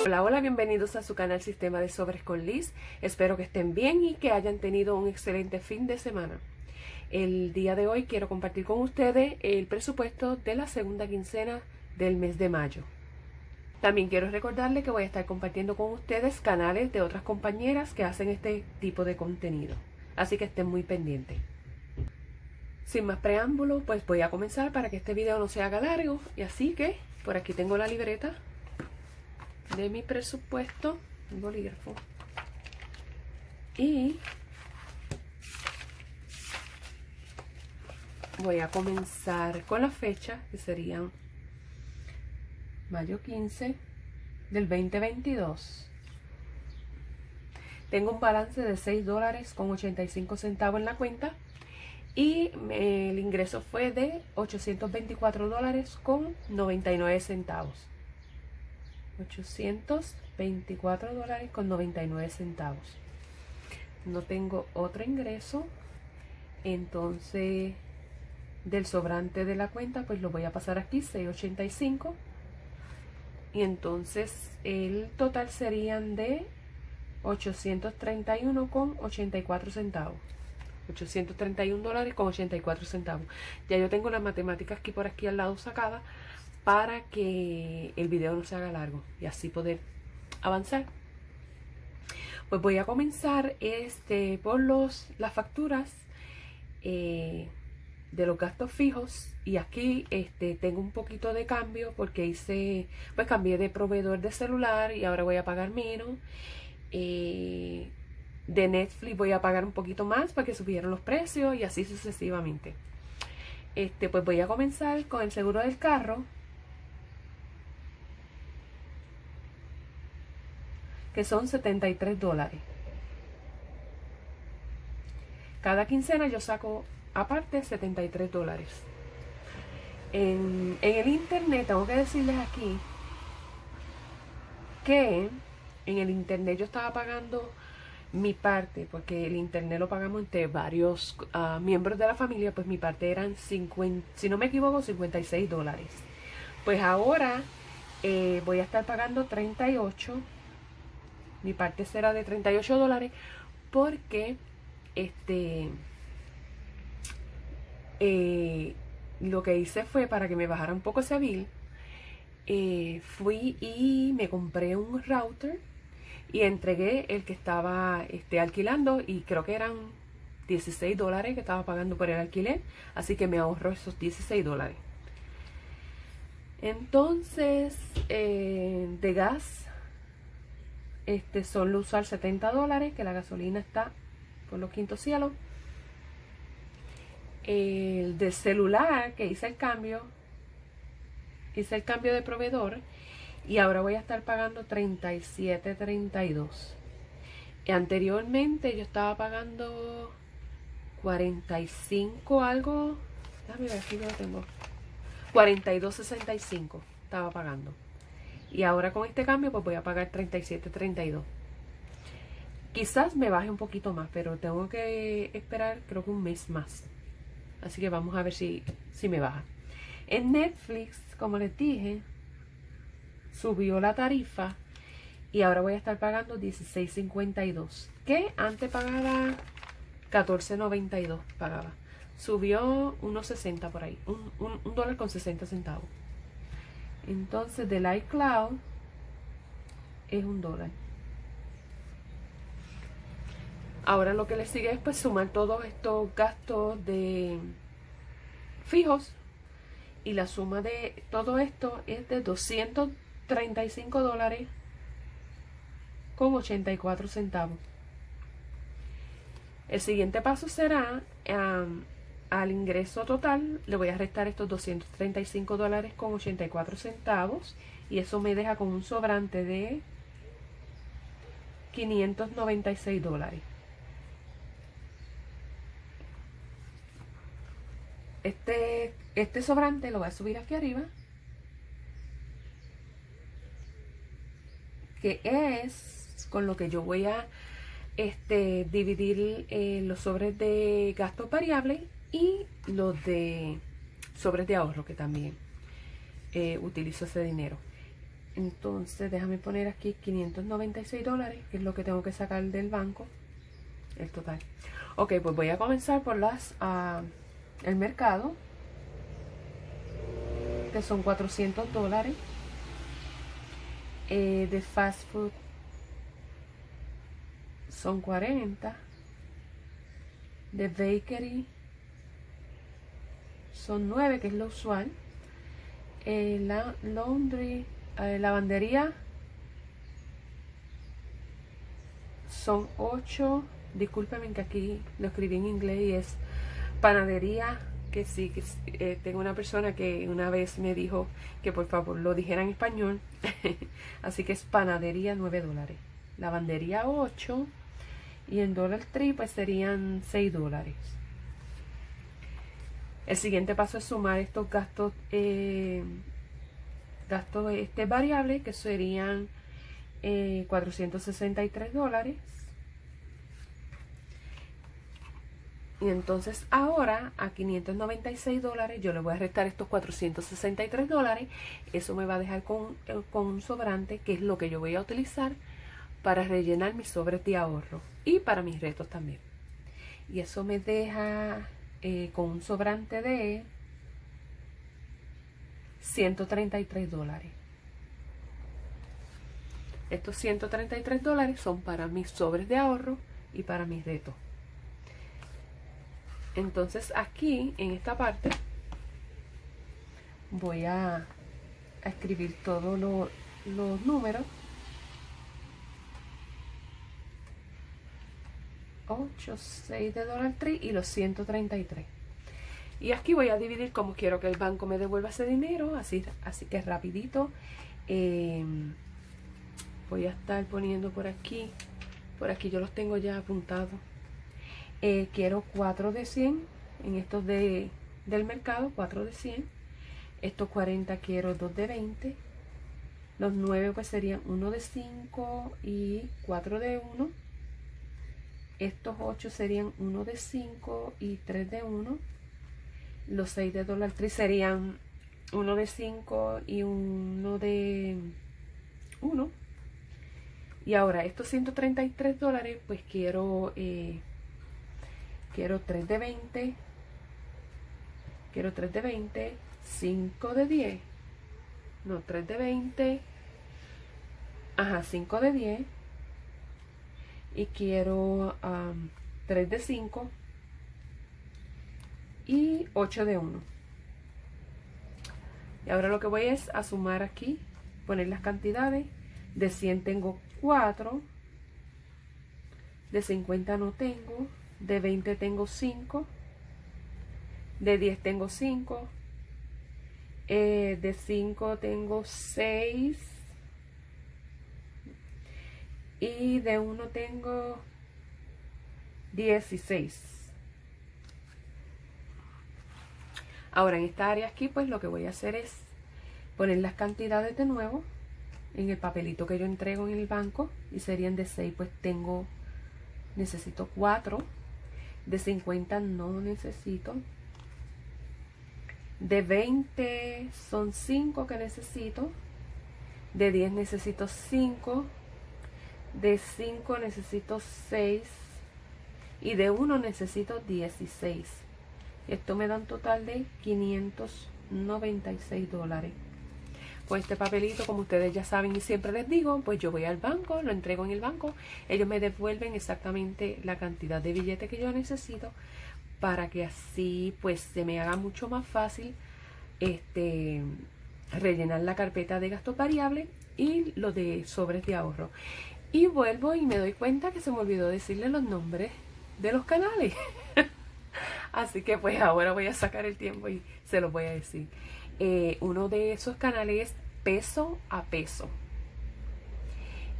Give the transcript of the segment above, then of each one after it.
Hola, hola, bienvenidos a su canal Sistema de Sobres con Liz. Espero que estén bien y que hayan tenido un excelente fin de semana. El día de hoy quiero compartir con ustedes el presupuesto de la segunda quincena del mes de mayo. También quiero recordarles que voy a estar compartiendo con ustedes canales de otras compañeras que hacen este tipo de contenido. Así que estén muy pendientes. Sin más preámbulo, pues voy a comenzar para que este video no se haga largo. Y así que por aquí tengo la libreta de mi presupuesto, el bolígrafo, y voy a comenzar con la fecha, que serían mayo 15 del 2022. Tengo un balance de $6.85 en la cuenta y el ingreso fue de $824.99. $824.99. No tengo otro ingreso, entonces del sobrante de la cuenta pues lo voy a pasar aquí, $6.85, y entonces el total serían de $831.84. $831.84. Ya yo tengo las matemáticas aquí por aquí al lado sacadas para que el video no se haga largo y así poder avanzar. Pues voy a comenzar por las facturas de los gastos fijos, y aquí tengo un poquito de cambio porque cambié de proveedor de celular y ahora voy a pagar menos. De Netflix voy a pagar un poquito más porque subieron los precios y así sucesivamente. Pues voy a comenzar con el seguro del carro, que son $73. Cada quincena yo saco aparte $73. En el internet tengo que decirles aquí que en el internet yo estaba pagando mi parte, porque el internet lo pagamos entre varios miembros de la familia, pues mi parte eran 50, si no me equivoco, $56. Pues ahora voy a estar pagando 38. Mi parte será de $38 porque lo que hice fue, para que me bajara un poco ese bill, fui y me compré un router y entregué el que estaba alquilando, y creo que eran $16 que estaba pagando por el alquiler, así que me ahorro esos $16. Entonces de gas solo usar $70, que la gasolina está por los quintos cielos. El de celular, que hice el cambio de proveedor y ahora voy a estar pagando $37.32. Anteriormente yo estaba pagando 45 algo, déjame ver, aquí yo lo tengo, $42.65 estaba pagando, y ahora con este cambio pues voy a pagar $37.32. Quizás me baje un poquito más, pero tengo que esperar creo que un mes más, así que vamos a ver si me baja. En Netflix, como les dije, subió la tarifa y ahora voy a estar pagando $16.52, que antes pagaba $14.92 pagaba. Subió unos 60 por ahí, un dólar con 60 centavos. Entonces del iCloud es $1. Ahora lo que le sigue es pues sumar todos estos gastos de fijos, y la suma de todo esto es de $235.84. El siguiente paso será, al ingreso total le voy a restar estos $235.84, y eso me deja con un sobrante de $596. Este sobrante lo voy a subir aquí arriba, que es con lo que yo voy a dividir los sobres de gastos variables y los de sobres de ahorro, que también utilizo ese dinero. Entonces déjame poner aquí $596, que es lo que tengo que sacar del banco, el total. Ok, pues voy a comenzar por el mercado, que son $400. De fast food son 40. De bakery son 9, que es lo usual. La laundry, lavandería son 8. Discúlpenme que aquí lo escribí en inglés y es panadería, que sí, que tengo una persona que una vez me dijo que por favor lo dijera en español. Así que es panadería, $9. Lavandería 8. Y en Dollar Tree pues serían $6. El siguiente paso es sumar estos gastos variables, que serían $463. Y entonces ahora a $596 yo le voy a restar estos $463. Eso me va a dejar con un sobrante, que es lo que yo voy a utilizar para rellenar mis sobres de ahorro y para mis retos también. Y eso me deja con un sobrante de $133. Estos $133 son para mis sobres de ahorro y para mis retos. Entonces aquí en esta parte voy a escribir todos los números. 8, 6 de Dollar Tree y los 133. Y aquí voy a dividir como quiero que el banco me devuelva ese dinero. Así que rapidito. Voy a estar poniendo por aquí. Por aquí yo los tengo ya apuntados. Quiero 4 de 100 en estos del mercado. 4 de 100. Estos 40 quiero 2 de 20. Los 9 pues serían 1 de 5 y 4 de 1. Estos 8 serían 1 de 5 y 3 de 1. Los 6 de Dollar Tree serían 1 de 5 y 1 de 1. Y ahora estos $133, pues quiero 3 de 20. Quiero 3 de 20, 5 de 10. No, 3 de 20. Ajá, 5 de 10. Y quiero 3 de 5 y 8 de 1. Y ahora lo que voy es a sumar aquí, poner las cantidades. De 100 tengo 4, de 50 no tengo, de 20 tengo 5, de 10 tengo 5, de 5 tengo 6, y de 1 tengo 16. Ahora en esta área aquí pues lo que voy a hacer es poner las cantidades de nuevo en el papelito que yo entrego en el banco, y serían de 6 pues necesito 4, de 50 no necesito, de 20 son 5 que necesito, de 10 necesito 5, de 5 necesito 6 y de 1 necesito 16. Esto me da un total de $596. Pues este papelito, como ustedes ya saben y siempre les digo, pues yo voy al banco, lo entrego en el banco, ellos me devuelven exactamente la cantidad de billetes que yo necesito, para que así pues se me haga mucho más fácil rellenar la carpeta de gastos variables y lo de sobres de ahorro. Y vuelvo y me doy cuenta que se me olvidó decirle los nombres de los canales. Así que pues ahora voy a sacar el tiempo y se los voy a decir. Uno de esos canales es Peso a Peso.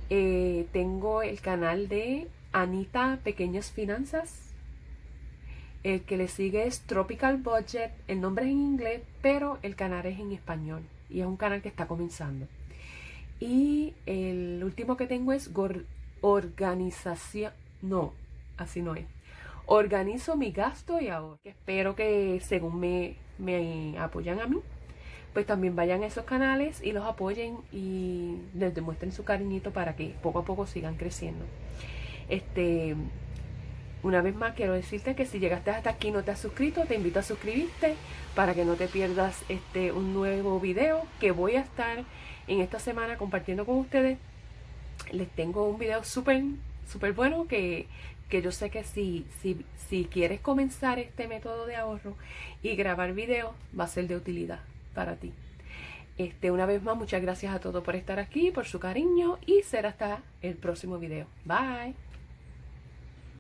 Tengo el canal de Anita Pequeñas Finanzas. El que le sigue es Tropical Budget. El nombre es en inglés, pero el canal es en español. Y es un canal que está comenzando. Y el último que tengo es Organización. No, así no es. Organizo mi gasto y ahorro. Espero que según me apoyan a mí, pues también vayan a esos canales y los apoyen y les demuestren su cariñito para que poco a poco sigan creciendo. Una vez más quiero decirte que si llegaste hasta aquí y no te has suscrito, te invito a suscribirte para que no te pierdas un nuevo video que voy a estar en esta semana compartiendo con ustedes. Les tengo un video súper bueno que yo sé que si quieres comenzar este método de ahorro y grabar videos, va a ser de utilidad para ti. Una vez más, muchas gracias a todos por estar aquí, por su cariño, y será hasta el próximo video. Bye.